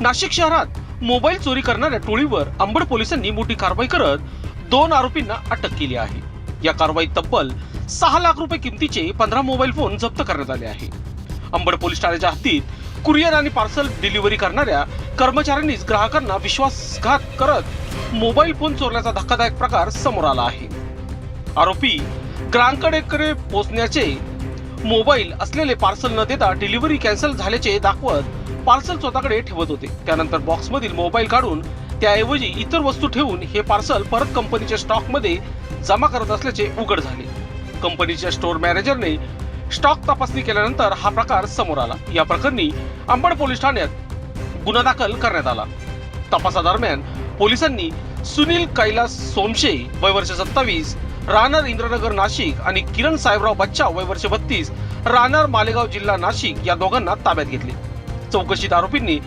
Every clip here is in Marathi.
नाशिक शहरात मोबाईल चोरी करणाऱ्या टोळीवर अंबड पोलिसांनी मोठी कारवाई करत 2 आरोपींना अटक केली आहे। या कारवाईत तब्बल 6 लाख रुपये किमतीचे 15 मोबाईल फोन जप्त करण्यात आले आहे। अंबड पोलीस ठाण्याच्या हद्दीत कुरिअर आणि पार्सल डिलिव्हरी करणाऱ्या कर्मचाऱ्यांनीच ग्राहकांना विश्वासघात करत मोबाईल फोन चोरल्याचा धक्कादायक प्रकार समोर आला आहे। आरोपी ग्राहकांकडे पोहोचण्याचे मोबाईल असलेले पार्सल न देता डिलिव्हरी कॅन्सल झाल्याचे दाखवत पार्सल स्वतःकडे ठेवत होते। त्यानंतर बॉक्स मधील मोबाईल काढून त्याऐवजी इतर वस्तू ठेवून हे पार्सल परत कंपनीच्या स्टॉक मध्ये जमा करत असल्याचे उघड झाले। कंपनीच्या स्टोअर मॅनेजरने स्टॉक तपासणी केल्यानंतर हा प्रकार समोर आला। या प्रकरणी अंबड पोलीस ठाण्यात गुन्हा दाखल करण्यात आला। तपासादरम्यान पोलिसांनी सुनील कैलास सोमशे वय वर्ष 27 राहणार इंद्रनगर नाशिक आणि किरण साहेबराव बच्चा वय वर्ष 32 राहणार मालेगाव जिल्हा नाशिक या दोघांना ताब्यात घेतले। चौकशीत आरोपींनी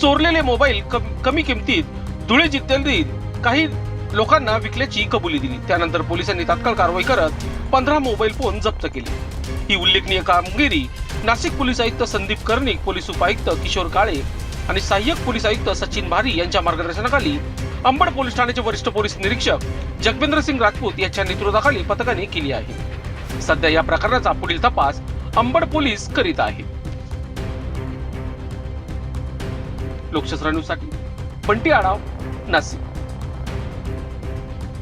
चोरलेले मोबाईल कमी किमतीत धुळे जिल्ह्यातील काही लोकांना विकल्याची कबुली दिली। त्यानंतर पोलिसांनी तात्काळ कारवाई करत 15 मोबाईल फोन जप्त केले। ही उल्लेखनीय कामगिरी नाशिक पोलीस आयुक्त संदीप कर्णिक, पोलीस उपायुक्त किशोर काळे आणि सहाय्यक पोलीस आयुक्त सचिन भारी यांच्या मार्गदर्शनाखाली अंबड पोलीस ठाण्याचे वरिष्ठ पोलीस निरीक्षक जगविंद्र सिंग राजपूत यांच्या नेतृत्वाखाली पथकाने केली आहे। सध्या या प्रकरणाचा पुढील तपास अंबड पोलीस करीत आहेत। लोकशास्त्र न्यूज साठी बंटी आढाव, नाशिक।